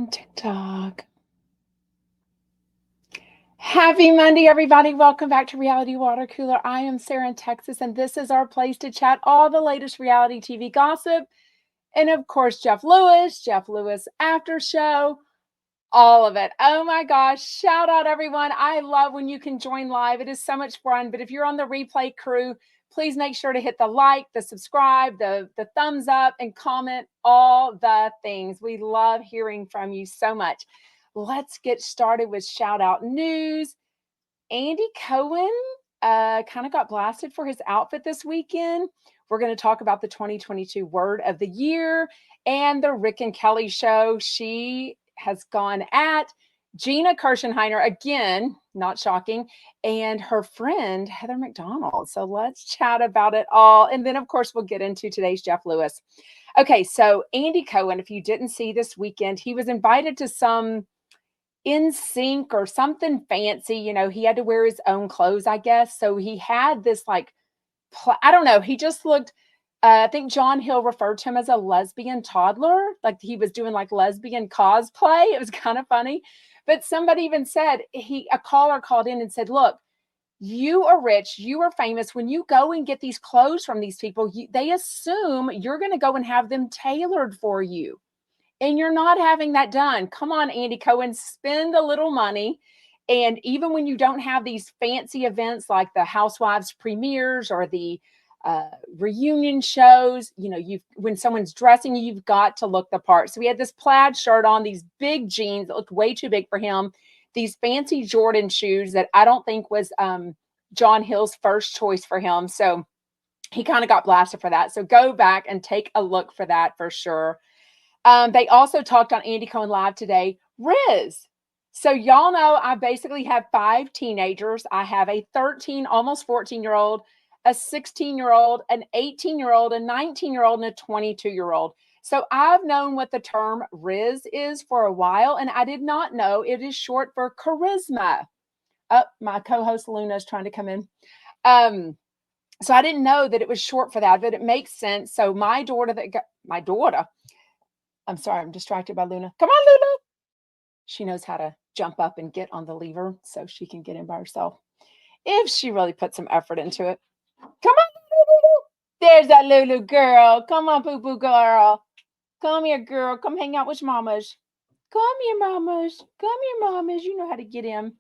on TikTok. Happy Monday, everybody. Welcome back to Reality Water Cooler. I am Sarah in Texas, and this is our place to chat all the latest reality TV gossip. And of course, Jeff Lewis After Show, all of it. Oh my gosh. Shout out, everyone. I love when you can join live. It is so much fun. But if you're on the replay crew, please make sure to hit the like, the subscribe, the thumbs up, and comment all the things. We love hearing from you so much. Let's get started with shout out news. Andy Cohen kind of got blasted for his outfit this weekend. We're going to talk about the 2022 word of the year and the Rick and Kelly show. She has gone at Gina Kirschenheiner again, not shocking, and her friend Heather McDonald. So let's chat about it all. And then, of course, we'll get into today's Jeff Lewis. Okay, so Andy Cohen, if you didn't see this weekend, he was invited to some in sync or something fancy. You know, he had to wear his own clothes, I guess. So he had this I don't know. He just looked, I think John Hill referred to him as a lesbian toddler. Like he was doing like lesbian cosplay. It was kind of funny. But somebody even said, a caller called in and said, look, you are rich, you are famous. When you go and get these clothes from these people, they assume you're going to go and have them tailored for you. And you're not having that done. Come on, Andy Cohen, spend a little money. And even when you don't have these fancy events like the Housewives premieres or the reunion shows, you know, when someone's dressing you, you've got to look the part. So he had this plaid shirt on, these big jeans that looked way too big for him, these fancy Jordan shoes that I don't think was John Hill's first choice for him. So he kind of got blasted for that. So go back and take a look for that for sure. They also talked on Andy Cohen Live today, Riz. So y'all know I basically have 5 teenagers. I have a 13, almost 14-year-old, a 16-year-old, an 18-year-old, a 19-year-old, and a 22-year-old. So I've known what the term Riz is for a while, and I did not know it is short for charisma. Oh, my co-host Luna is trying to come in. So I didn't know that it was short for that, but it makes sense. So my daughter, I'm sorry, I'm distracted by Luna. Come on, Luna. She knows how to jump up and get on the lever so she can get in by herself. If she really put some effort into it. Come on, Lulu. There's that Lulu girl. Come on, poo-poo girl. Come here, girl. Come hang out with mamas. Come here, mamas. Come here, mamas. You know how to get in.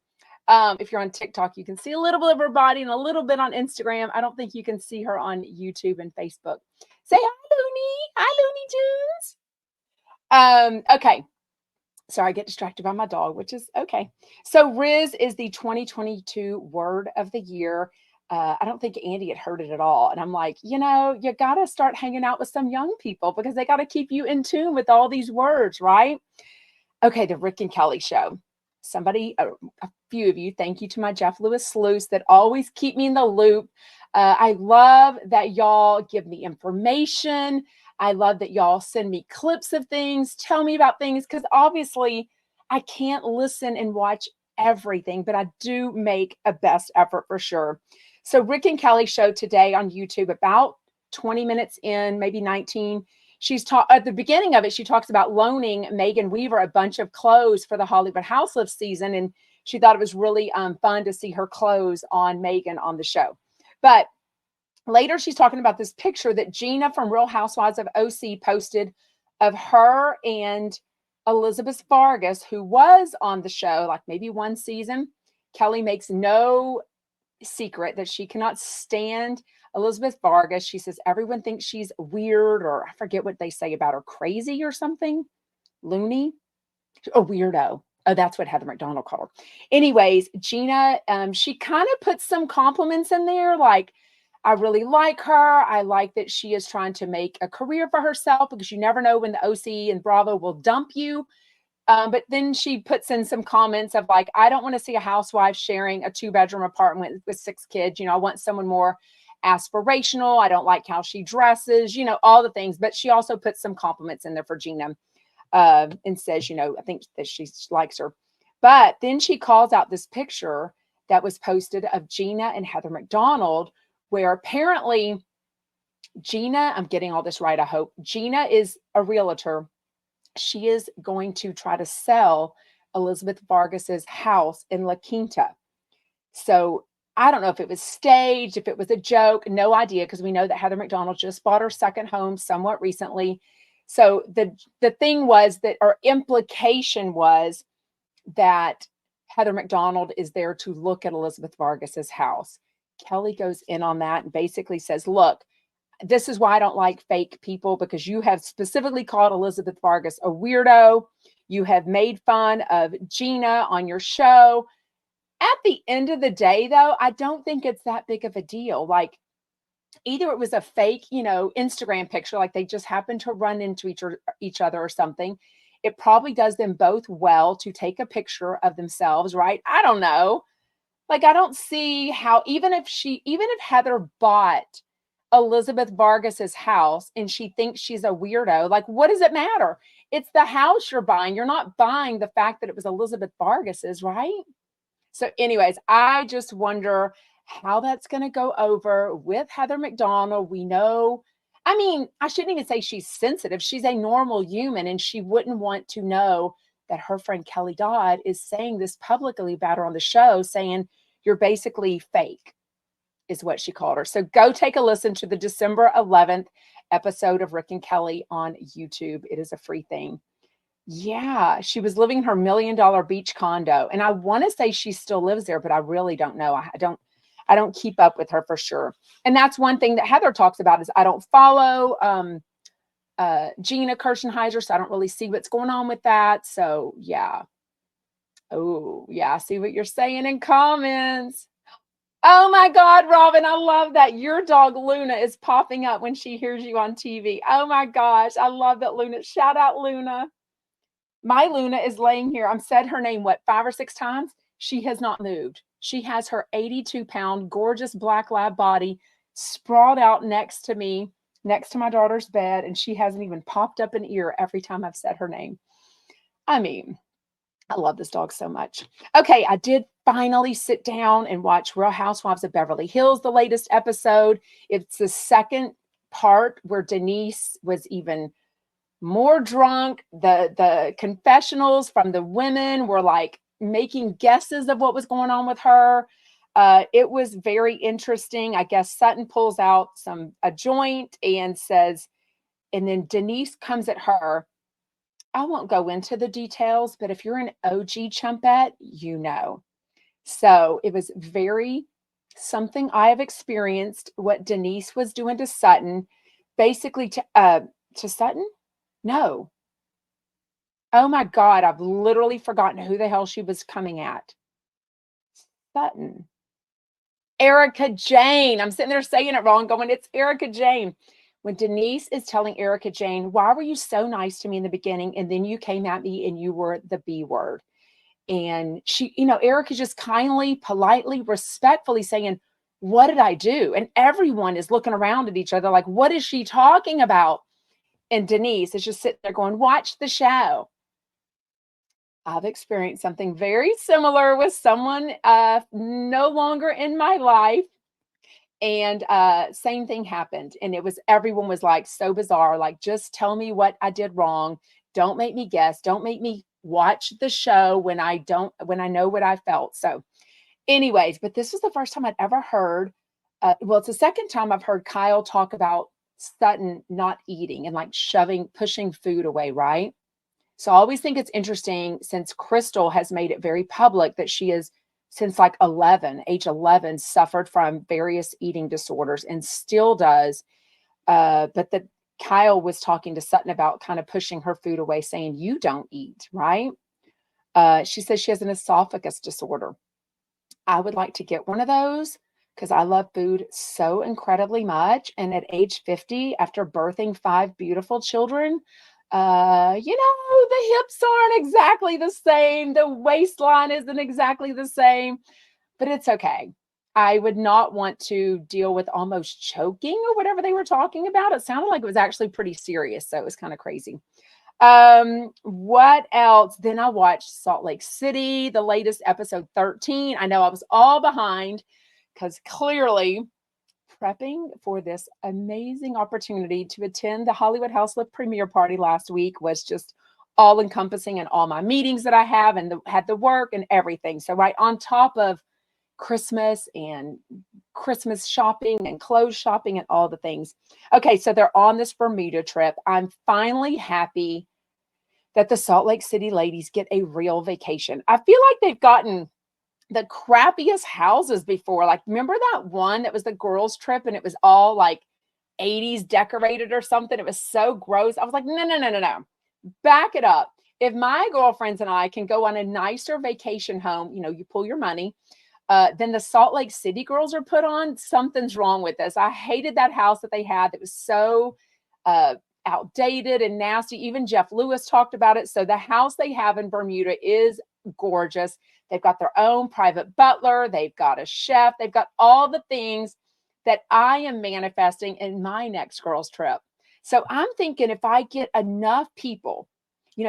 If you're on TikTok, you can see a little bit of her body and a little bit on Instagram. I don't think you can see her on YouTube and Facebook. Say hi, Looney. Hi, Looney Tunes. Okay. Sorry, I get distracted by my dog, which is okay. So Riz is the 2022 word of the year. I don't think Andy had heard it at all. And I'm like, you know, you got to start hanging out with some young people because they got to keep you in tune with all these words, right? Okay, the Rick and Kelly show. A few of you, thank you to my Jeff Lewis sleuths that always keep me in the loop. I love that y'all give me information. I love that y'all send me clips of things, tell me about things, because obviously I can't listen and watch everything, but I do make a best effort for sure. So Rick and Kelly show today on YouTube, about 20 minutes in, maybe 19. At the beginning of it, she talks about loaning Megan Weaver a bunch of clothes for the Hollywood House Lift season. And she thought it was really fun to see her clothes on Megan on the show. But later, she's talking about this picture that Gina from Real Housewives of OC posted of her and Elizabeth Vargas, who was on the show, like maybe one season. Kelly makes no secret that she cannot stand Elizabeth Vargas. She says everyone thinks she's weird, or I forget what they say about her, crazy or something, loony, a weirdo. Oh, that's what Heather McDonald called her. Anyways, Gina, she kind of puts some compliments in there, like, I really like her. I like that she is trying to make a career for herself because you never know when the OC and Bravo will dump you. But then she puts in some comments of like, I don't want to see a housewife sharing a 2-bedroom apartment with 6 kids. You know, I want someone more aspirational. I don't like how she dresses, you know, all the things. But she also puts some compliments in there for Gina and says, you know, I think that she likes her. But then she calls out this picture that was posted of Gina and Heather McDonald, where apparently Gina, I'm getting all this right, I hope. Gina is a realtor she is going to try to sell Elizabeth Vargas's house in La Quinta. So I don't know if it was staged, if it was a joke, no idea, because we know that Heather McDonald just bought her second home somewhat recently. So the thing was that, or implication was that Heather McDonald is there to look at Elizabeth Vargas's house. Kelly goes in on that and basically says, look, this is why I don't like fake people, because you have specifically called Elizabeth Vargas a weirdo. You have made fun of Gina on your show. At the end of the day, though, I don't think it's that big of a deal. Like, either it was a fake, Instagram picture, like they just happened to run into each other or something. It probably does them both well to take a picture of themselves, right? I don't know. Like, I don't see how, even if Heather bought Elizabeth Vargas's house and she thinks she's a weirdo, like, what does it matter? It's the house you're buying. You're not buying the fact that it was Elizabeth Vargas's, right? So anyways, I just wonder how that's going to go over with Heather McDonald. We know, I mean, I shouldn't even say she's sensitive. She's a normal human, and she wouldn't want to know that her friend Kelly Dodd is saying this publicly about her on the show, saying you're basically fake, is what she called her. So go take a listen to the December 11th episode of Rick and Kelly on YouTube. It is a free thing. Yeah, she was living in her $1 million beach condo, and I want to say she still lives there, but I really don't know. I don't keep up with her for sure. And that's one thing that Heather talks about is I don't follow Gina Kirschenheiser, so I don't really see what's going on with that. So yeah. Oh yeah, I see what you're saying in comments. Oh my God, Robin, I love that. Your dog Luna is popping up when she hears you on TV. Oh my gosh, I love that, Luna. Shout out Luna. My Luna is laying here. I've said her name, 5 or 6 times? She has not moved. She has her 82-pound, gorgeous black lab body sprawled out next to me, next to my daughter's bed, and she hasn't even popped up an ear every time I've said her name. I mean, I love this dog so much. Okay, I did finally sit down and watch Real Housewives of Beverly Hills, the latest episode. It's the second part where Denise was even more drunk. The confessionals from the women were like making guesses of what was going on with her. It was very interesting. I guess Sutton pulls out a joint and says, and then Denise comes at her. I won't go into the details, but if you're an OG Chumpette, you know. So it was very something I have experienced, what Denise was doing to Sutton, basically to Sutton. No. Oh my God, I've literally forgotten who the hell she was coming at. Sutton. Erica Jane. I'm sitting there saying it wrong, going, it's Erica Jane. When Denise is telling Erica Jane, why were you so nice to me in the beginning? And then you came at me and you were the B word. And she, Erica just kindly, politely, respectfully saying, what did I do? And everyone is looking around at each other like, what is she talking about? And Denise is just sitting there going, watch the show. I've experienced something very similar with someone no longer in my life. And same thing happened. And everyone was like, so bizarre. Like, just tell me what I did wrong. Don't make me guess. Don't make me watch the show when I know what I felt. So anyways, but this was the first time I'd ever heard, it's the second time I've heard Kyle talk about Sutton not eating and like pushing food away, right? So I always think it's interesting, since Crystal has made it very public that she is, since like age 11, suffered from various eating disorders and still does. But that Kyle was talking to Sutton about kind of pushing her food away, saying, you don't eat, right? She says she has an esophagus disorder. I would like to get one of those because I love food so incredibly much. And at age 50, after birthing 5 beautiful children, the hips aren't exactly the same. The waistline isn't exactly the same, but it's okay. I would not want to deal with almost choking or whatever they were talking about. It sounded like it was actually pretty serious. So it was kind of crazy. What else? Then I watched Salt Lake City, the latest episode 13. I know I was all behind because clearly prepping for this amazing opportunity to attend the Hollywood House Lift premiere party last week was just all encompassing in all my meetings that I have and had the work and everything. So right on top of Christmas and Christmas shopping and clothes shopping and all the things. Okay, so they're on this Bermuda trip. I'm finally happy that the Salt Lake City ladies get a real vacation. I feel like they've gotten the crappiest houses before. Like, remember that one that was the girls' trip and it was all like 80s decorated or something? It was so gross. I was like, no. Back it up. If my girlfriends and I can go on a nicer vacation home, you pull your money, then the Salt Lake City girls are put on, something's wrong with this. I hated that house that they had that was so outdated and nasty. Even Jeff Lewis talked about it. So the house they have in Bermuda is gorgeous. They've got their own private butler. They've got a chef. They've got all the things that I am manifesting in my next girls trip. So I'm thinking if I get enough people,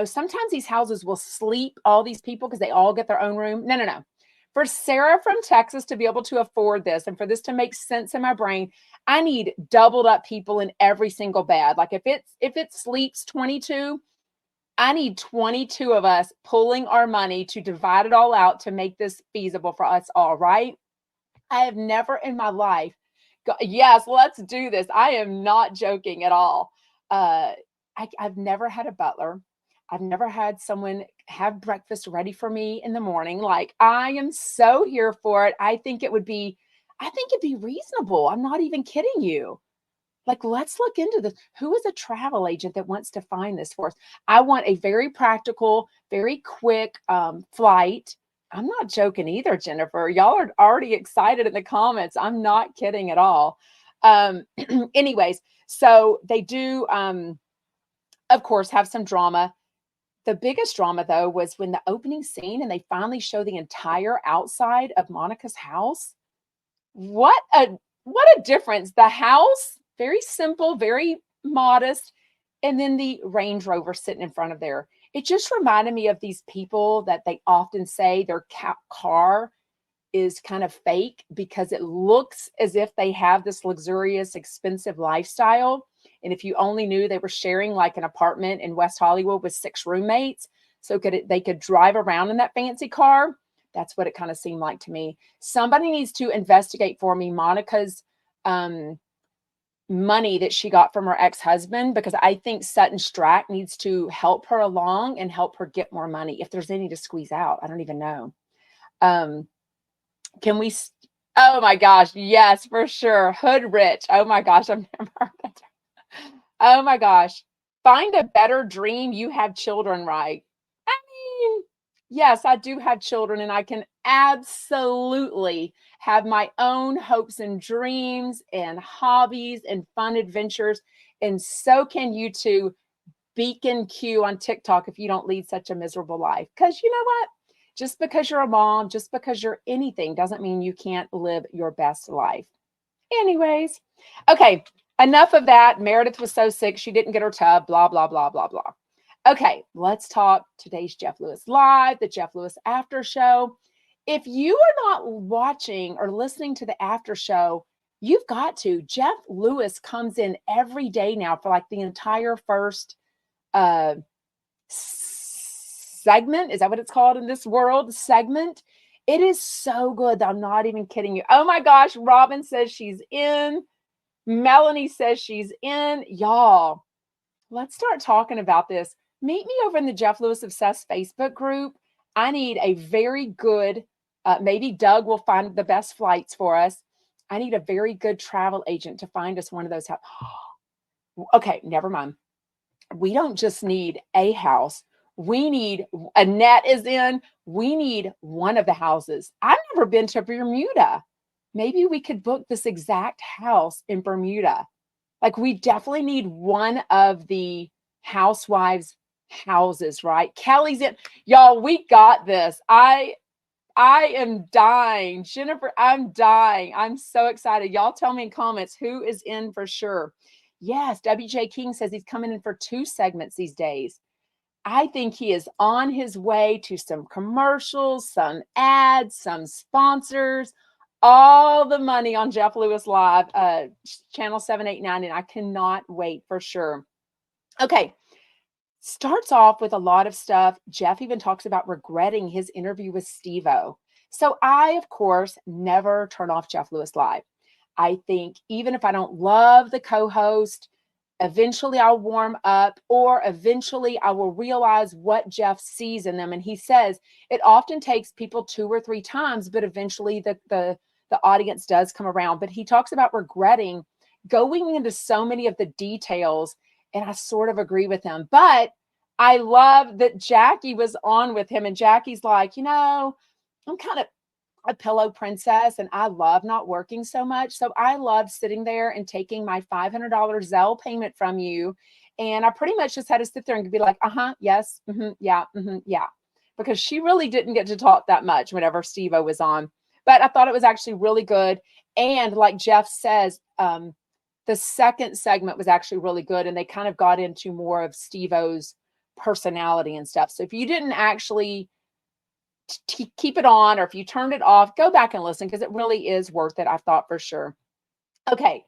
sometimes these houses will sleep all these people because they all get their own room. No. For Sarah from Texas to be able to afford this and for this to make sense in my brain, I need doubled up people in every single bed. Like if it sleeps 22, I need 22 of us pulling our money to divide it all out to make this feasible for us all, right? I have never in my life yes, let's do this. I am not joking at all. I've never had a butler. I've never had someone have breakfast ready for me in the morning. Like, I am so here for it. I think it'd be reasonable. I'm not even kidding you. Like, let's look into this. Who is a travel agent that wants to find this for us? I want a very practical, very quick flight. I'm not joking either, Jennifer. Y'all are already excited in the comments. I'm not kidding at all. Anyways, so they do, of course, have some drama. The biggest drama, though, was when the opening scene and they finally show the entire outside of Monica's house. What a difference. The house, very simple, very modest, and then the Range Rover sitting in front of there. It just reminded me of these people that they often say their car is kind of fake because it looks as if they have this luxurious, expensive lifestyle. And if you only knew they were sharing like an apartment in West Hollywood with 6 roommates, so they could drive around in that fancy car. That's what it kind of seemed like to me. Somebody needs to investigate for me Monica's money that she got from her ex-husband, because I think Sutton Strack needs to help her along and help her get more money. If there's any to squeeze out, I don't even know. Can we? Oh my gosh. Yes, for sure. Hood rich. Oh my gosh. I've never heard that. Oh my gosh. Find a better dream. You have children, right? I mean, yes, I do have children and I can absolutely have my own hopes and dreams and hobbies and fun adventures. And so can you too. Beacon Q on TikTok if you don't lead such a miserable life. Because you know what? Just because you're a mom, just because you're anything doesn't mean you can't live your best life. Anyways, okay, enough of that. Meredith was so sick, she didn't get her tub, blah, blah, blah, blah, blah. Okay, let's talk today's Jeff Lewis Live, the Jeff Lewis After Show. If you are not watching or listening to the after show, you've got to. Jeff Lewis comes in every day now for like the entire first segment. Is that what it's called in this world? Segment. It is so good. I'm not even kidding you. Oh my gosh. Robin says she's in. Melanie says she's in. Y'all, let's start talking about this. Meet me over in the Jeff Lewis Obsessed Facebook group. I need a very good, maybe Doug will find the best flights for us. I need a very good travel agent to find us one of those. Okay, never mind. We don't just need a house. We need, Annette is in. We need one of the houses. I've never been to Bermuda. Maybe we could book this exact house in Bermuda. Like, we definitely need one of the housewives' houses, right? Kelly's in. Y'all, we got this. I am dying. Jennifer, I'm dying. I'm so excited. Y'all tell me in comments who is in for sure. Yes, WJ King says he's coming in for 2 segments these days. I think he is on his way to some commercials, some ads, some sponsors, all the money on Jeff Lewis Live, channel 789, and I cannot wait for sure. Okay, Starts off with a lot of stuff. Jeff even talks about regretting his interview with Steve-O. So I, of course, never turn off Jeff Lewis Live. I think even if I don't love the co-host, eventually I'll warm up, or eventually I will realize what Jeff sees in them. And he says it often takes people 2 or 3 times, but eventually the audience does come around. But he talks about regretting going into so many of the details, and I sort of agree with him. But I love that Jackie was on with him, and Jackie's like, I'm kind of a pillow princess, and I love not working so much. So I love sitting there and taking my $500 Zelle payment from you. And I pretty much just had to sit there and be like, yes, yeah, yeah. Because she really didn't get to talk that much whenever Steve-O was on. But I thought it was actually really good. And like Jeff says, the second segment was actually really good. And they kind of got into more of Steve-O's personality and stuff. So if you didn't actually keep it on, or if you turned it off, go back and listen, because it really is worth it, I thought, for sure. Okay,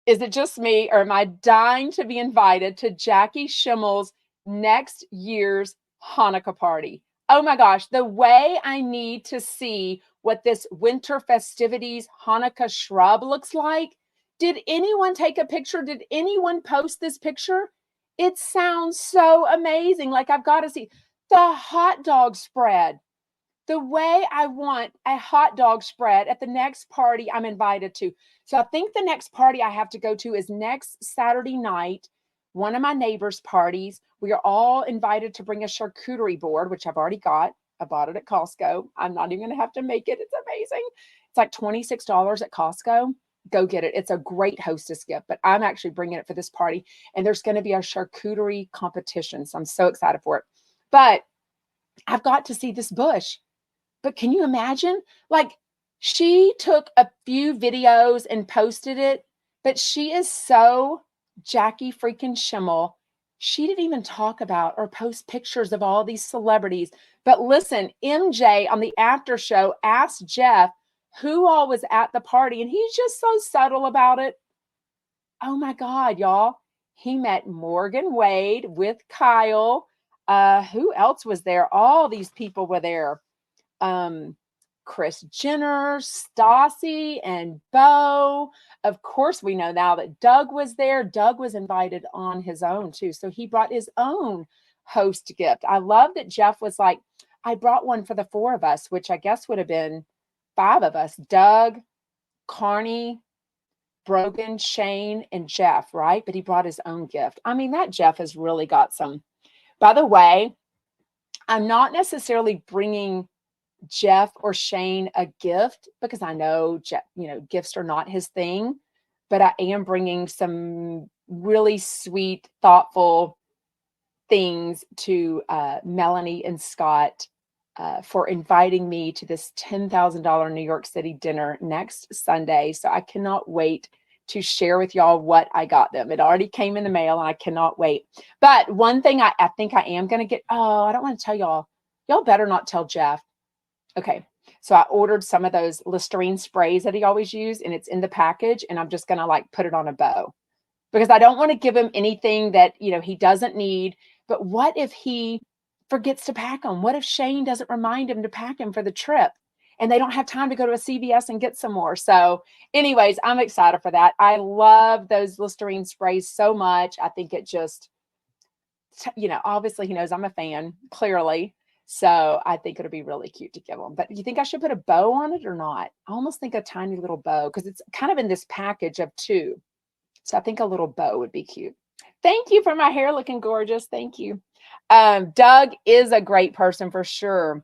is it just me, or am I dying to be invited to Jackie Schimmel's next year's Hanukkah party? Oh my gosh, the way I need to see what this winter festivities Hanukkah shrub looks like. Did anyone take a picture? Did anyone post this picture? It sounds so amazing. Like, I've got to see the hot dog spread. The way I want a hot dog spread at the next party I'm invited to. So I think the next party I have to go to is next Saturday night, one of my neighbors' parties. We are all invited to bring a charcuterie board, which I've already got. I bought it at Costco. I'm not even going to have to make it. It's amazing. It's like $26 at Costco. Go get it. It's a great hostess gift, but I'm actually bringing it for this party. And there's going to be a charcuterie competition. So I'm so excited for it. But I've got to see this bush. But can you imagine? Like, she took a few videos and posted it, but she is so Jackie freaking Schimmel. She didn't even talk about or post pictures of all these celebrities. But listen, MJ on the after show asked Jeff who all was at the party, and he's just so subtle about it. Oh my God, y'all. He met Morgan Wade with Kyle. Who else was there? All these people were there. Kris Jenner, Stassi, and Bo. Of course, we know now that Doug was there. Doug was invited on his own too. So he brought his own host gift. I love that Jeff was like, I brought one for the 4 of us, which I guess would have been 5 of us: Doug, Carney, Brogan, Shane, and Jeff, right? But he brought his own gift. I mean, that Jeff has really got some. By the way, I'm not necessarily bringing Jeff or Shane a gift, because I know Jeff, gifts are not his thing, but I am bringing some really sweet, thoughtful things to Melanie and Scott for inviting me to this $10,000 New York City dinner next Sunday. So I cannot wait to share with y'all what I got them. It already came in the mail, and I cannot wait. But one thing I think I am going to get, I don't want to tell y'all. Y'all better not tell Jeff. Okay, so I ordered some of those Listerine sprays that he always used, and it's in the package, and I'm just going to like put it on a bow, because I don't want to give him anything that, he doesn't need. But what if he forgets to pack them? What if Shane doesn't remind him to pack them for the trip, and they don't have time to go to a CVS and get some more? So anyways, I'm excited for that. I love those Listerine sprays so much. I think it just, obviously he knows I'm a fan, clearly. So I think it'll be really cute to give them. But you think I should put a bow on it or not? I almost think a tiny little bow, because it's kind of in this package of 2. So I think a little bow would be cute. Thank you for my hair looking gorgeous. Thank you. Doug is a great person for sure.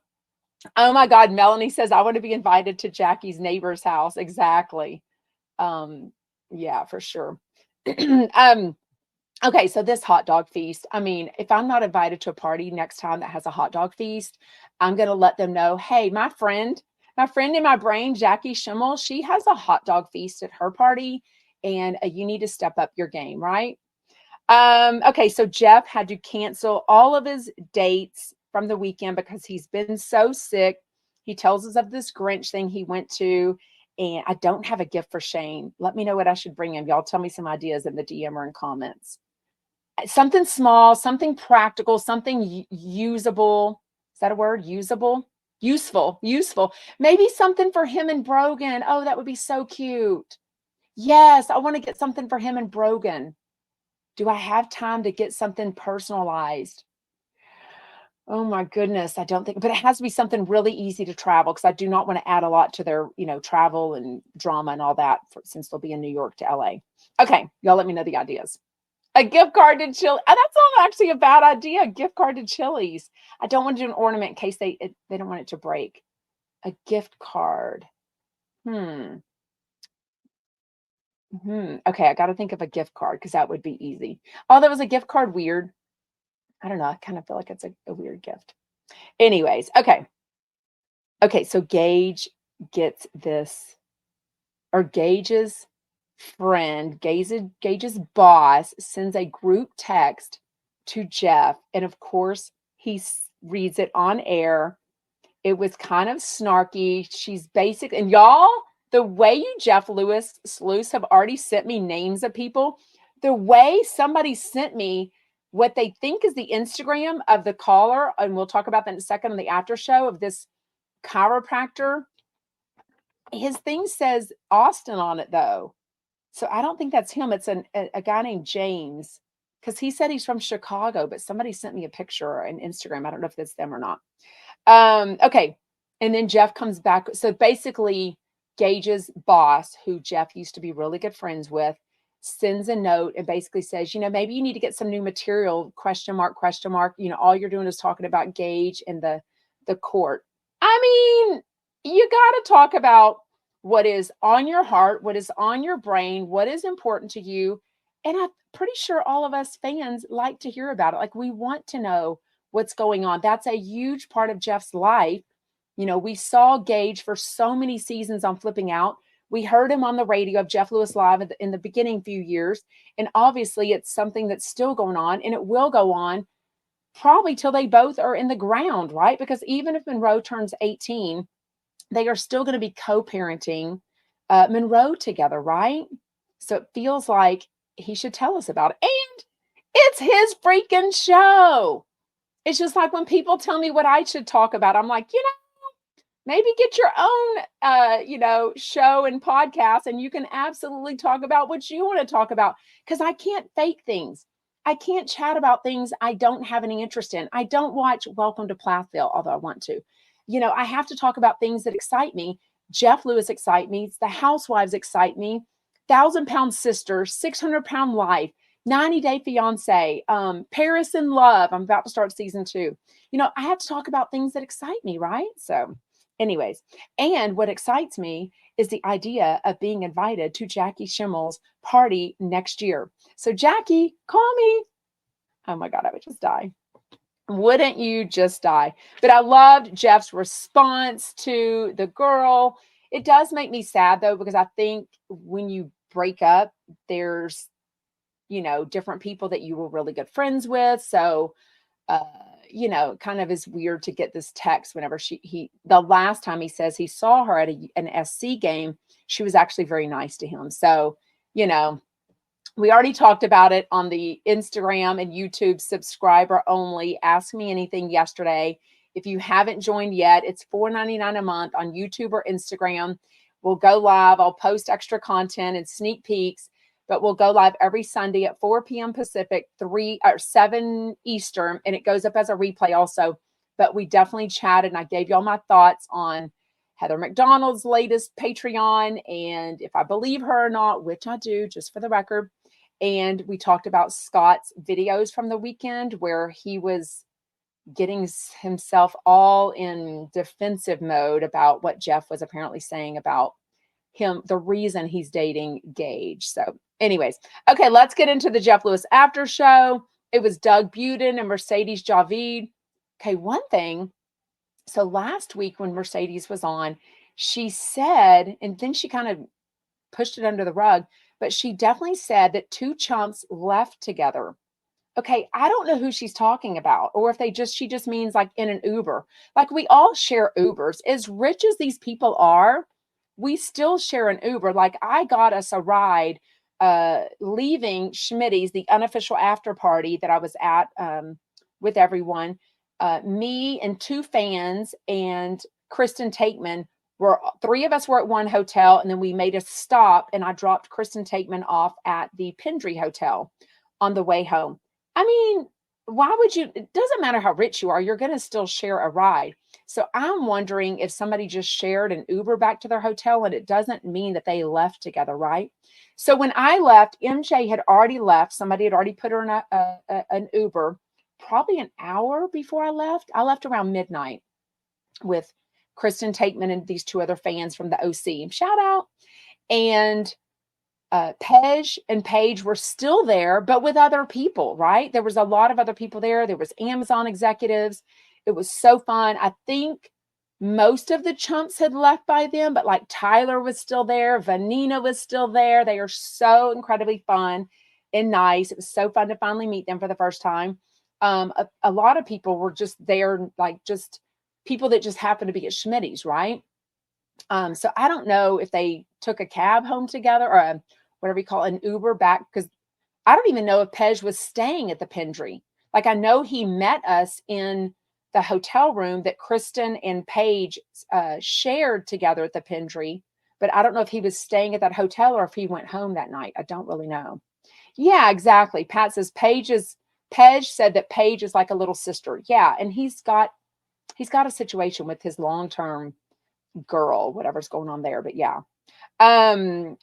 Oh my God. Melanie says, I want to be invited to Jackie's neighbor's house. Exactly. Yeah, for sure. Okay, so this hot dog feast, I mean, if I'm not invited to a party next time that has a hot dog feast, I'm going to let them know, hey, my friend in my brain, Jackie Schimmel, she has a hot dog feast at her party, and you need to step up your game, right? Okay, so Jeff had to cancel all of his dates from the weekend because he's been so sick. He tells us of this Grinch thing he went to, and I don't have a gift for Shane. Let me know what I should bring him. Y'all tell me some ideas in the DM or in comments. Something small, something practical, something usable. Is that a word? Usable? Useful. Maybe something for him and Brogan. Oh, that would be so cute. Yes, I want to get something for him and Brogan. Do I have time to get something personalized? Oh my goodness, I don't think, but it has to be something really easy to travel because I do not want to add a lot to their, travel and drama and all that since they'll be in New York to LA. Okay, y'all let me know the ideas. A gift card to Chili. Oh, that's not actually a bad idea. A gift card to Chili's. I don't want to do an ornament in case they don't want it to break. A gift card. Okay, I got to think of a gift card because that would be easy. Oh, that was a gift card weird. I don't know. I kind of feel like it's a weird gift. Anyways, okay. Okay, so Gage gets this, or Gage's friend, Gage's boss sends a group text to Jeff. And of course, he reads it on air. It was kind of snarky. She's basic. And y'all, the way you, Jeff Lewis have already sent me names of people, the way somebody sent me what they think is the Instagram of the caller, and we'll talk about that in a second on the after show, of this chiropractor. His thing says Austin on it, though. So I don't think that's him. It's a guy named James, because he said he's from Chicago, but somebody sent me a picture on Instagram. I don't know if that's them or not. Okay. And then Jeff comes back. So basically, Gage's boss, who Jeff used to be really good friends with, sends a note and basically says, maybe you need to get some new material, question mark. All you're doing is talking about Gage and the court. I mean, you got to talk about what is on your heart, what is on your brain, what is important to you. And I'm pretty sure all of us fans like to hear about it. Like, we want to know what's going on. That's a huge part of Jeff's life. We saw Gage for so many seasons on Flipping Out. We heard him on the radio of Jeff Lewis Live in the beginning few years. And obviously it's something that's still going on, and it will go on probably till they both are in the ground, right? Because even if Monroe turns 18, they are still going to be co-parenting Monroe together, right? So it feels like he should tell us about it. And it's his freaking show. It's just like when people tell me what I should talk about, I'm like, maybe get your own, show and podcast, and you can absolutely talk about what you want to talk about, because I can't fake things. I can't chat about things I don't have any interest in. I don't watch Welcome to Plathville, although I want to. I have to talk about things that excite me. Jeff Lewis excite me. The Housewives excite me. 1,000-Pound Sister, 600-Pound Life, 90 Day Fiance, Paris in Love. I'm about to start season 2. I have to talk about things that excite me, right? So anyways, and what excites me is the idea of being invited to Jackie Schimmel's party next year. So Jackie, call me. Oh my God, I would just die. Wouldn't you just die? But I loved Jeff's response to the girl. It does make me sad, though, because I think when you break up, there's, different people that you were really good friends with. So, kind of is weird to get this text whenever the last time he says he saw her at an SC game, she was actually very nice to him. So, we already talked about it on the Instagram and YouTube subscriber only Ask Me Anything yesterday. If you haven't joined yet, it's $4.99 a month on YouTube or Instagram. We'll go live. I'll post extra content and sneak peeks, but we'll go live every Sunday at 4 p.m. Pacific, 7 Eastern, and it goes up as a replay also. But we definitely chatted, and I gave y'all my thoughts on Heather McDonald's latest Patreon, and if I believe her or not, which I do, just for the record. And we talked about Scott's videos from the weekend where he was getting himself all in defensive mode about what Jeff was apparently saying about him, the reason he's dating Gage. So anyways, okay, let's get into the Jeff Lewis after show. It was Doug Budin and Mercedes Javid. Okay, one thing. So last week when Mercedes was on, she said, and then she kind of pushed it under the rug, but she definitely said that two chumps left together. Okay, I don't know who she's talking about, or if she just means like in an Uber. Like, we all share Ubers. As rich as these people are, we still share an Uber. Like, I got us a ride leaving Schmitty's, the unofficial after party that I was at with everyone, me and 2 fans and Kristen Tateman were 3 of us were at one hotel, and then we made a stop, and I dropped Kristen Tateman off at the Pendry Hotel on the way home. I mean, why would you? It doesn't matter how rich you are, you're going to still share a ride. So I'm wondering if somebody just shared an Uber back to their hotel, and it doesn't mean that they left together, right? So when I left, MJ had already left. Somebody had already put her in an Uber probably an hour before I left. I left around midnight with Kristen Tateman and these 2 other fans from the OC. Shout out. And Pej and Paige were still there, but with other people, right? There was a lot of other people there. There was Amazon executives. It was so fun. I think most of the chumps had left by then, but like Tyler was still there. Vanina was still there. They are so incredibly fun and nice. It was so fun to finally meet them for the first time. A lot of people were just there, like just people that just happened to be at Schmitty's, right? So I don't know if they took a cab home together or whatever you call it, an Uber back, because I don't even know if Pej was staying at the Pendry. Like I know he met us in the hotel room that Kristen and Paige shared together at the Pendry, but I don't know if he was staying at that hotel or if he went home that night. I don't really know. Yeah, exactly. Pat says Pej said that Paige is like a little sister. Yeah, and he's got a situation with his long-term girl, whatever's going on there. But yeah.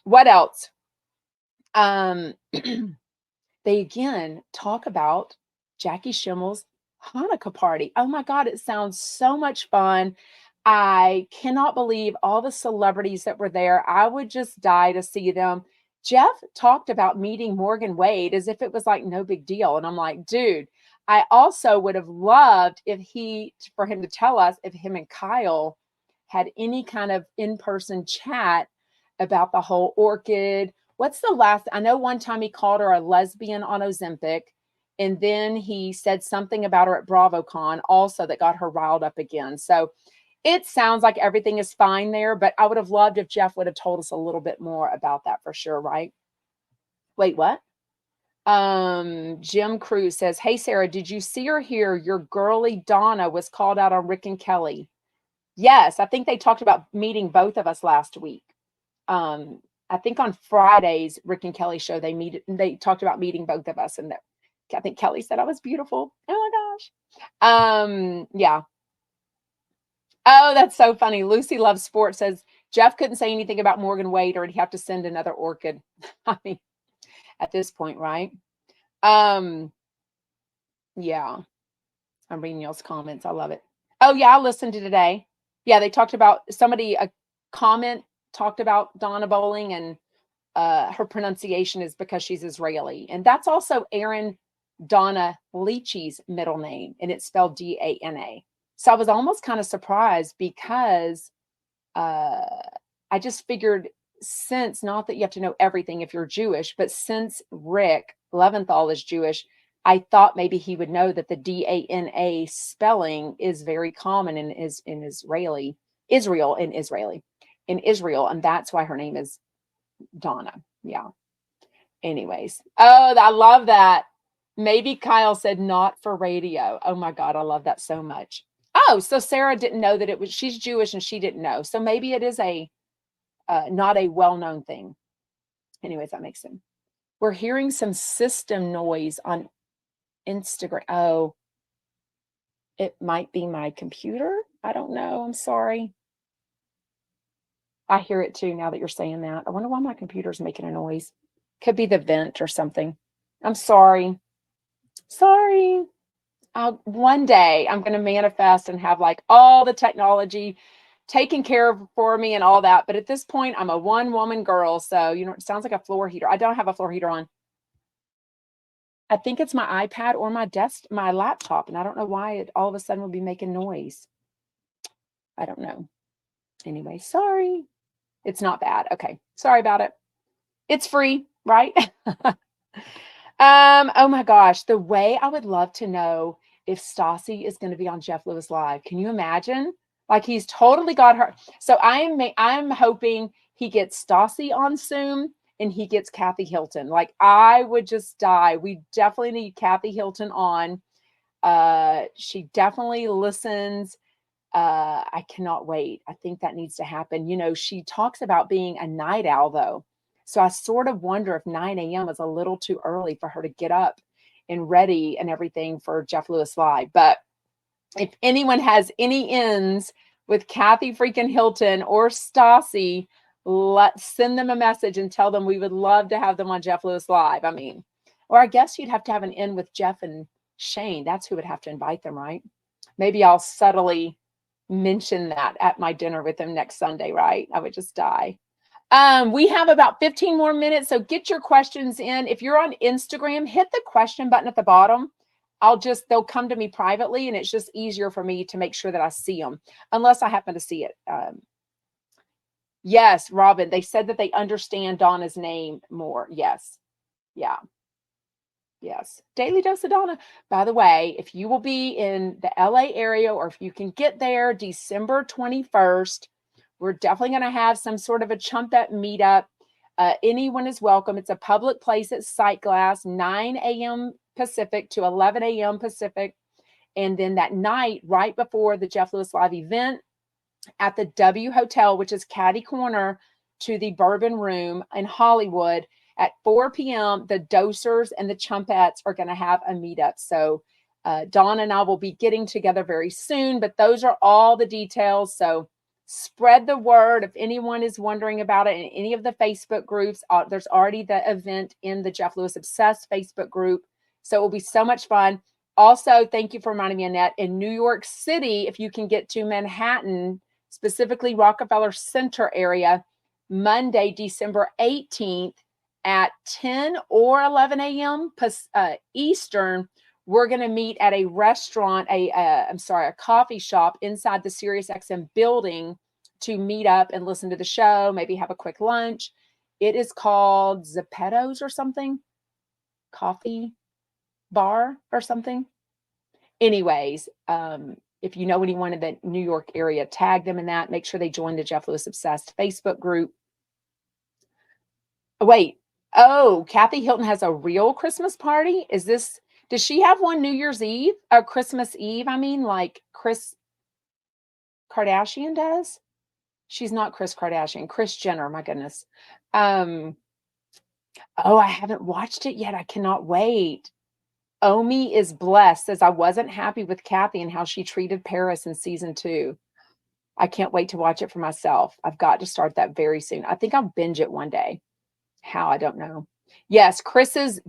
What else? They again talk about Jackie Schimmel's Hanukkah party. Oh my God, it sounds so much fun. I cannot believe all the celebrities that were there. I would just die to see them. Jeff talked about meeting Morgan Wade as if it was like no big deal. And I'm like, dude, I also would have loved for him to tell us if him and Kyle had any kind of in-person chat about the whole orchid. What's the last? I know one time he called her a lesbian on Ozempic, and then he said something about her at BravoCon also that got her riled up again. So it sounds like everything is fine there, but I would have loved if Jeff would have told us a little bit more about that for sure, right? Wait, what? Jim Cruz says, hey, Sarah, did you see or hear your girly Donna was called out on Rick and Kelly? Yes, I think they talked about meeting both of us last week. I think on Friday's Rick and Kelly show, they talked about meeting both of us, and I think Kelly said I was beautiful. Oh my gosh. Yeah. Oh, that's so funny. Lucy Loves Sports says Jeff couldn't say anything about Morgan Wade, or he'd have to send another orchid. I mean, at this point, right? Yeah. I'm reading y'all's comments. I love it. Oh yeah, I listened to today. Yeah, they talked about a comment talked about Donna Bowling, and her pronunciation is because she's Israeli. And that's also Aaron Donna Leachy's middle name, and it's spelled D-A-N-A. So I was almost kind of surprised because I just figured, since, not that you have to know everything if you're Jewish, but since Rick Leventhal is Jewish, I thought maybe he would know that the D-A-N-A spelling is very common in Israel, and that's why her name is Donna. Yeah. Anyways. Oh, I love that. Maybe Kyle said not for radio. Oh my God, I love that so much. Oh, so Sarah didn't know that she's Jewish and she didn't know. So maybe it is not a well-known thing. Anyways, that makes sense. We're hearing some system noise on Instagram. Oh, it might be my computer. I don't know. I'm sorry. I hear it too now that you're saying that. I wonder why my computer's making a noise. Could be the vent or something. I'm sorry. Sorry. One day I'm going to manifest and have like all the technology taken care of for me and all that. But at this point, I'm a one-woman girl. So, it sounds like a floor heater. I don't have a floor heater on. I think it's my iPad or my laptop. And I don't know why it all of a sudden will be making noise. I don't know. Anyway, sorry. It's not bad. Okay. Sorry about it. It's free, right? Oh my gosh. The way I would love to know if Stassi is going to be on Jeff Lewis Live. Can you imagine? Like, he's totally got her. So I'm hoping he gets Stassi on soon, and he gets Kathy Hilton. Like, I would just die. We definitely need Kathy Hilton on. She definitely listens. I cannot wait. I think that needs to happen. You know, she talks about being a night owl, though. So I sort of wonder if 9 a.m. is a little too early for her to get up and ready and everything for Jeff Lewis Live. But if anyone has any ins with Kathy freaking Hilton or Stassi, let's send them a message and tell them we would love to have them on Jeff Lewis Live. I mean, or I guess you'd have to have an in with Jeff and Shane. That's who would have to invite them, right? Maybe I'll subtly mention that at my dinner with them next Sunday, right? I would just die. We have about 15 more minutes, so get your questions in. If you're on Instagram, hit the question button at the bottom. They'll come to me privately, and it's just easier for me to make sure that I see them, unless I happen to see it. Yes, Robin, they said that they understand Donna's name more. Yes. Yeah. Yes. Daily Dose of Donna. By the way, if you will be in the LA area, or if you can get there December 21st, we're definitely going to have some sort of a Chumpette meetup. Anyone is welcome. It's a public place at Sight Glass, 9 a.m. Pacific to 11 a.m. Pacific. And then that night, right before the Jeff Lewis Live event at the W Hotel, which is catty corner to the Bourbon Room in Hollywood, at 4 p.m., the Dosers and the Chumpettes are going to have a meetup. So Dawn and I will be getting together very soon, but those are all the details. So spread the word. If anyone is wondering about it in any of the Facebook groups, there's already the event in the Jeff Lewis Obsessed Facebook group. So it will be so much fun. Also, thank you for reminding me, Annette, in New York City, if you can get to Manhattan, specifically Rockefeller Center area, Monday, December 18th at 10 or 11 a.m. Eastern, we're going to meet at a restaurant, a coffee shop inside the SiriusXM building to meet up and listen to the show, maybe have a quick lunch. It is called Zeppetto's or something, coffee bar or something. Anyways, if you know anyone in the New York area, tag them in that. Make sure they join the Jeff Lewis Obsessed Facebook group. Wait. Oh, Kathy Hilton has a real Christmas party? Does she have one New Year's Eve? Or Christmas Eve? I mean, like Kris Kardashian does? She's not Kris Kardashian. Kris Jenner, my goodness. Oh, I haven't watched it yet. I cannot wait. Omi is blessed, says I wasn't happy with Kathy and how she treated Paris in season 2. I can't wait to watch it for myself. I've got to start that very soon. I think I'll binge it one day. How? I don't know. Yes, Chris's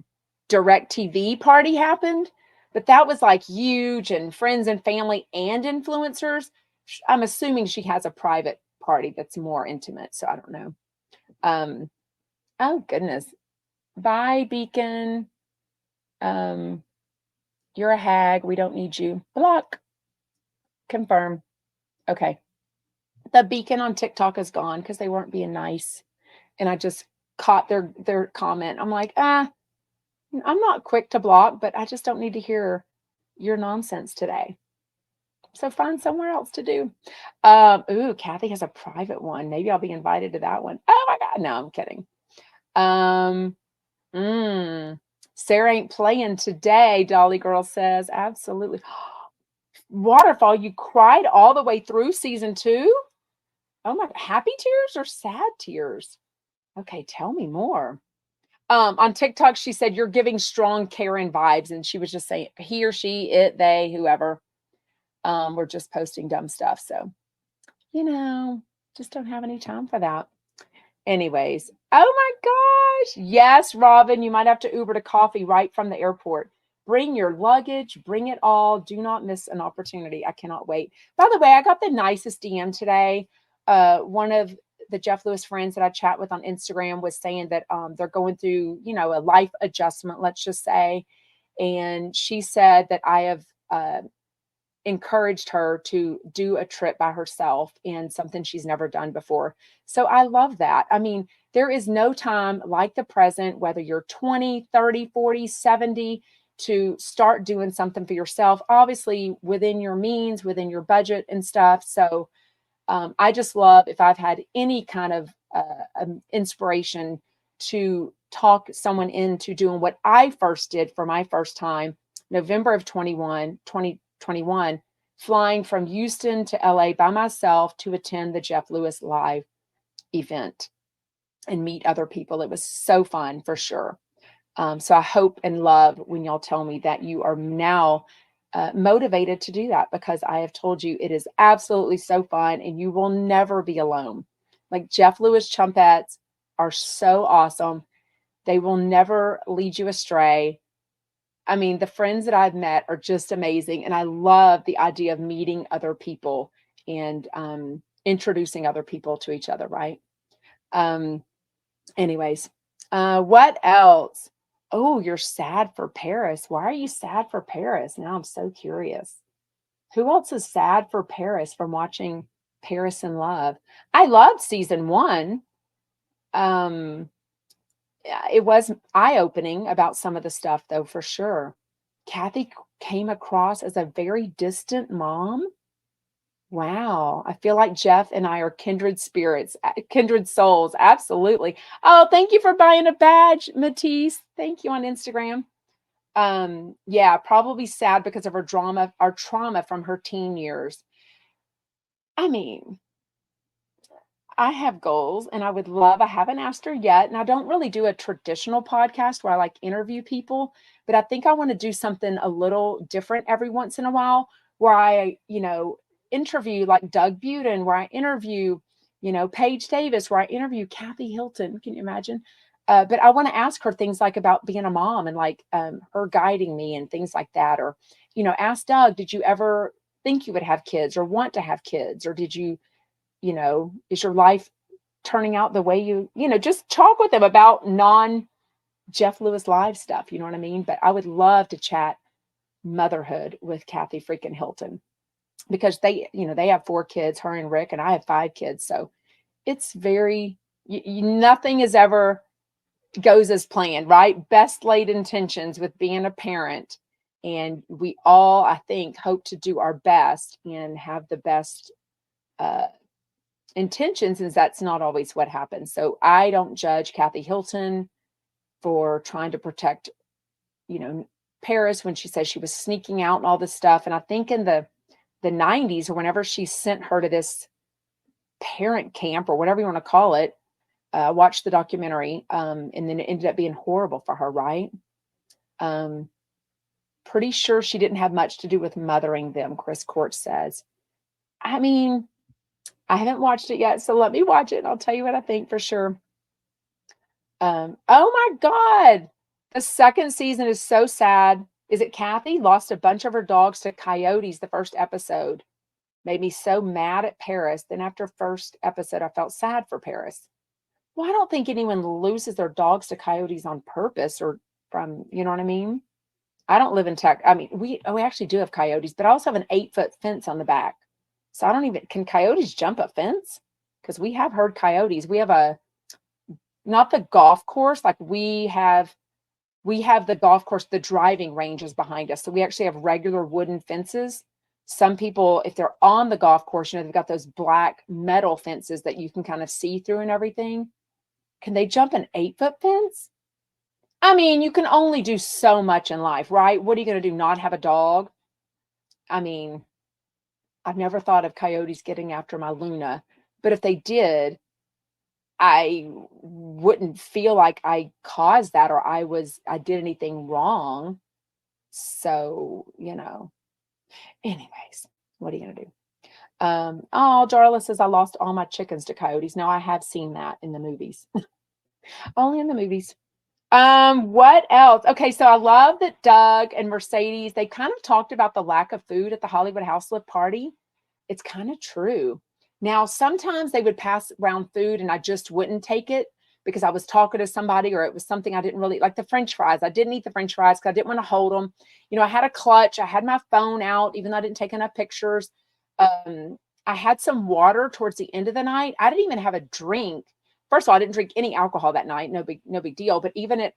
DirecTV party happened, but that was like huge and friends and family and influencers. I'm assuming she has a private party that's more intimate, so I don't know. Oh goodness. Bye, Beacon. You're a hag. We don't need you. Block. Confirm. Okay. The Beacon on TikTok is gone because they weren't being nice. And I just caught their comment. I'm like, I'm not quick to block, but I just don't need to hear your nonsense today. So find somewhere else to do. Ooh, Kathy has a private one. Maybe I'll be invited to that one. Oh my God. No, I'm kidding. Sarah ain't playing today, Dolly Girl says. Absolutely. Waterfall, you cried all the way through season 2? Oh my God. Happy tears or sad tears? Okay, tell me more. On TikTok, she said, you're giving strong Karen vibes. And she was just saying, he or she, it, they, whoever. We're just posting dumb stuff. So, just don't have any time for that. Anyways, oh my gosh. Yes, Robin, you might have to Uber to coffee right from the airport. Bring your luggage, bring it all. Do not miss an opportunity. I cannot wait. By the way, I got the nicest DM today. One of the Jeff Lewis friends that I chat with on Instagram was saying that they're going through, a life adjustment, let's just say. And she said that I have encouraged her to do a trip by herself and something she's never done before. So I love that. I mean, there is no time like the present, whether you're 20, 30, 40, 70, to start doing something for yourself, obviously within your means, within your budget and stuff. So I just love, if I've had any kind of inspiration to talk someone into doing what I first did for my first time, November of 2021, flying from Houston to LA by myself to attend the Jeff Lewis live event and meet other people. It was so fun for sure. So I hope and love when y'all tell me that you are now motivated to do that, because I have told you it is absolutely so fun and you will never be alone. Like Jeff Lewis Chumpettes are so awesome. They will never lead you astray. I mean, the friends that I've met are just amazing. And I love the idea of meeting other people and introducing other people to each other, right? Anyways, what else? Oh, you're sad for Paris. Why are you sad for Paris? Now I'm so curious. Who else is sad for Paris from watching Paris in Love? I loved season 1. It was eye-opening about some of the stuff, though, for sure. Kathy came across as a very distant mom. Wow. I feel like Jeff and I are kindred spirits, kindred souls. Absolutely. Oh, thank you for buying a badge, Matisse. Thank you on Instagram. Yeah, probably sad because of our trauma from her teen years. I mean, I have goals and I haven't asked her yet. And I don't really do a traditional podcast where I like interview people, but I think I want to do something a little different every once in a while where I, interview like Doug Buden, where I interview, Paige Davis, where I interview Kathy Hilton. Can you imagine? But I want to ask her things like about being a mom and like her guiding me and things like that. Or, ask Doug, did you ever think you would have kids or want to have kids? Or did you, is your life turning out the way just talk with them about non-Jeff Lewis live stuff. You know what I mean? But I would love to chat motherhood with Kathy freaking Hilton, because they have 4 kids, her and Rick, and I have 5 kids. So it's very, nothing is ever goes as planned, right? Best laid intentions with being a parent. And we all, I think, hope to do our best and have the best intentions, and that's not always what happens. So I don't judge Kathy Hilton for trying to protect, Paris when she says she was sneaking out and all this stuff. And I think in the 90s, or whenever she sent her to this parent camp or whatever you want to call it, watched the documentary, and then it ended up being horrible for her, right? Pretty sure she didn't have much to do with mothering them, Chris Court says. I mean, I haven't watched it yet, so let me watch it and I'll tell you what I think for sure. Oh my God. The second season is so sad. Is it Kathy lost a bunch of her dogs to coyotes the first episode? Made me so mad at Paris. Then after first episode, I felt sad for Paris. Well, I don't think anyone loses their dogs to coyotes on purpose or from, you know what I mean? I don't live in Texas. I mean, we actually do have coyotes, but I also have an 8-foot fence on the back. So I don't even, can coyotes jump a fence? Because we have heard coyotes. We have not the golf course, like we have the golf course, the driving range is behind us. So we actually have regular wooden fences. Some people, if they're on the golf course, they've got those black metal fences that you can kind of see through and everything. Can they jump an 8-foot fence? I mean, you can only do so much in life, right? What are you going to do? Not have a dog? I mean, I've never thought of coyotes getting after my Luna, but if they did, I wouldn't feel like I caused that or I did anything wrong. So, anyways, what are you going to do? Oh, Darla says I lost all my chickens to coyotes. No, I have seen that in the movies. Only in the movies. What else? Okay, so I love that Doug and Mercedes, they kind of talked about the lack of food at the Hollywood House Lift party. It's kind of true. Now, sometimes they would pass around food and I just wouldn't take it because I was talking to somebody or it was something I didn't really like. The French fries. I didn't eat the French fries because I didn't want to hold them. I had a clutch. I had my phone out, even though I didn't take enough pictures. I had some water towards the end of the night. I didn't even have a drink. First of all, I didn't drink any alcohol that night. No big deal. But even at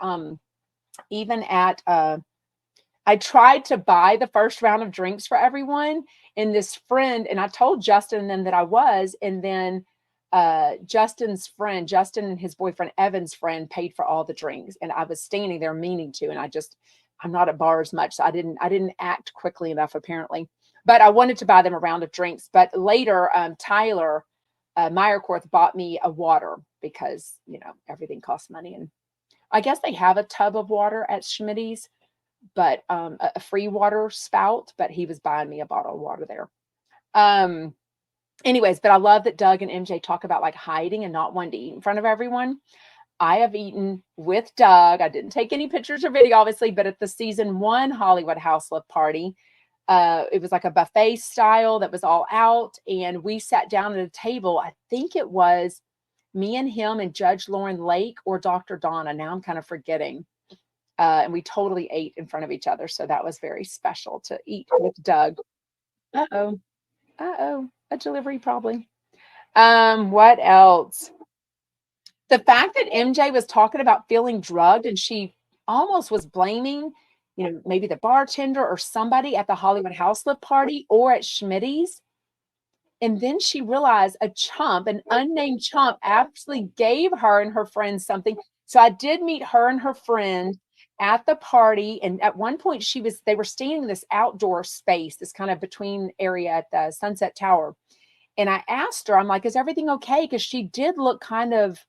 I tried to buy the first round of drinks for everyone, and this friend, and I told Justin and them that I was, and then Justin and his boyfriend Evan's friend paid for all the drinks, and I was standing there meaning to, and I'm not at bars much, so I didn't act quickly enough apparently. But I wanted to buy them a round of drinks. But later, Tyler Meyerkorth bought me a water because everything costs money, and I guess they have a tub of water at Schmitty's, but a free water spout. But he was buying me a bottle of water there. Anyways, but I love that Doug and MJ talk about like hiding and not wanting to eat in front of everyone. I have eaten with Doug. I didn't take any pictures or video, obviously, but at the season 1 Hollywood House Lift party, it was like a buffet style that was all out. And we sat down at a table. I think it was me and him and Judge Lauren Lake or Dr. Donna. Now I'm kind of forgetting. And we totally ate in front of each other. So that was very special to eat with Doug. Uh-oh. A delivery probably. What else? The fact that MJ was talking about feeling drugged and she almost was blaming, maybe the bartender or somebody at the Hollywood House Lift party or at Schmitty's. And then she realized an unnamed chump, actually gave her and her friends something. So I did meet her and her friend at the party. And at one point they were standing in this outdoor space, this kind of between area at the Sunset Tower. And I asked her, I'm like, is everything okay? Because she did look kind of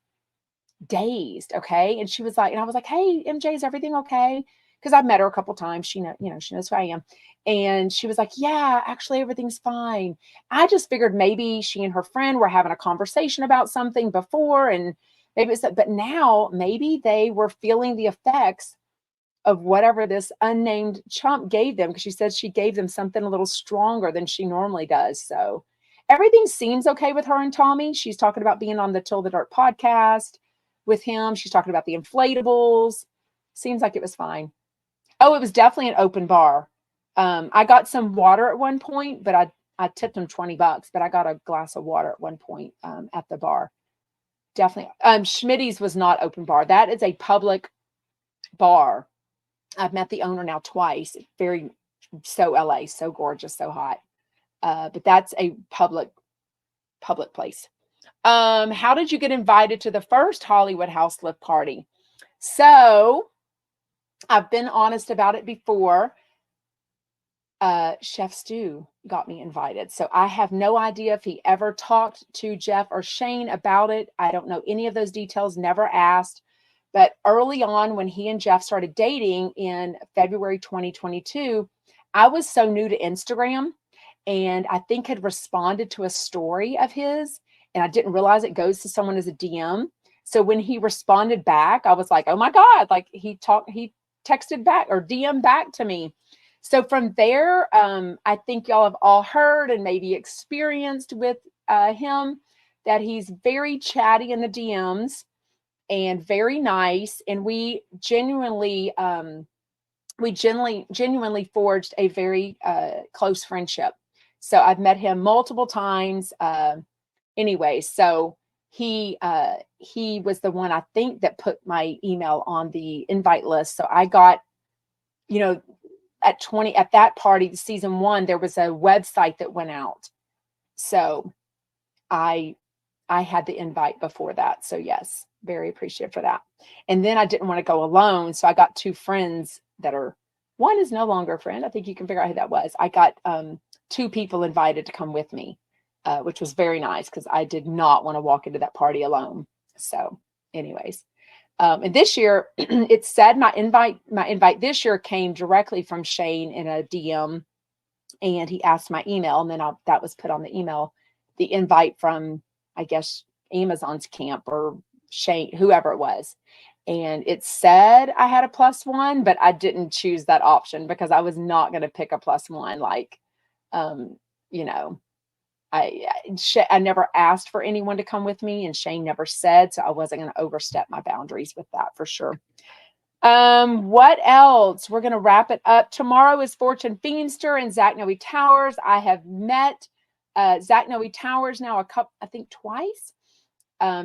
dazed. Okay. And she was like, and I was like, hey, MJ, is everything okay? Because I've met her a couple times. She knows who I am. And she was like, yeah, actually everything's fine. I just figured maybe she and her friend were having a conversation about something before. And maybe it's that, but now maybe they were feeling the effects of whatever this unnamed chump gave them. Because she said she gave them something a little stronger than she normally does. So everything seems okay with her and Tommy. She's talking about being on the Till the Dark podcast with him. She's talking about the inflatables. Seems like it was fine. Oh, it was definitely an open bar. I got some water at one point, but I tipped them $20, but I got a glass of water at one point at the bar. Definitely. Schmitty's was not open bar. That is a public bar. I've met the owner now twice. So LA, so gorgeous, so hot. But that's a public place. How did you get invited to the first Hollywood House Lift party? So I've been honest about it before. Chef Stu got me invited. So I have no idea if he ever talked to Jeff or Shane about it. I don't know any of those details, never asked. But early on when he and Jeff started dating in February 2022, I was so new to Instagram and I think had responded to a story of his and I didn't realize it goes to someone as a DM. So when he responded back, I was like, oh my God, like he texted back or DM back to me. So from there, I think y'all have all heard and maybe experienced with him that he's very chatty in the DMs and very nice. And we genuinely forged a very close friendship. So I've met him multiple times. Anyway, so he was the one I think that put my email on the invite list. So I got, at that party, season 1, there was a website that went out. So I had the invite before that. So yes, very appreciative for that. And then I didn't want to go alone. So I got 2 friends one is no longer a friend. I think you can figure out who that was. I got 2 people invited to come with me, which was very nice because I did not want to walk into that party alone. So anyways, and this year it said my invite this year came directly from Shane in a DM and he asked my email and then that was put on the email, the invite from, I guess, Amazon's camp or Shane, whoever it was. And it said I had a +1, but I didn't choose that option because I was not going to pick a +1. Like, I never asked for anyone to come with me and Shane never said, so I wasn't going to overstep my boundaries with that for sure. What else? We're going to wrap it up. Tomorrow is Fortune Feimster and Zach Noe Towers. I have met Zach Noe Towers now I think twice.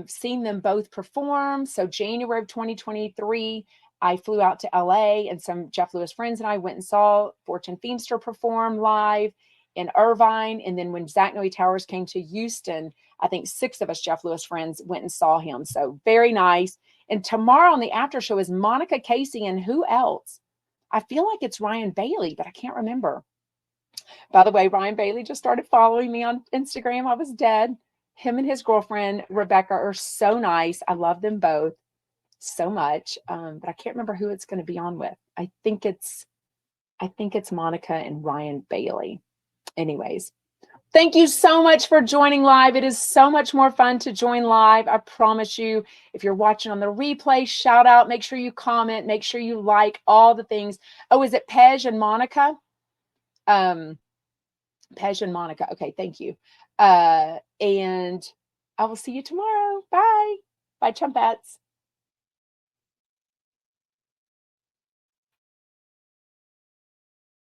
Seen them both perform. So January of 2023, I flew out to LA and some Jeff Lewis friends and I went and saw Fortune Feimster perform live. in Irvine. And then when Zach Noe Towers came to Houston, I think 6 of us Jeff Lewis friends went and saw him. So very nice. And tomorrow on the after show is Monica Casey and who else? I feel like it's Ryan Bailey, but I can't remember. By the way, Ryan Bailey just started following me on Instagram. I was dead. Him and his girlfriend, Rebecca, are so nice. I love them both so much. But I can't remember who it's going to be on with. I think it's Monica and Ryan Bailey. Anyways, thank you so much for joining live. It is so much more fun to join live. I promise you, if you're watching on the replay, shout out, make sure you comment, make sure you like all the things. Oh, is it Pej and Monica? Pej and Monica. Okay, thank you. And I will see you tomorrow. Bye. Bye, Chumpettes.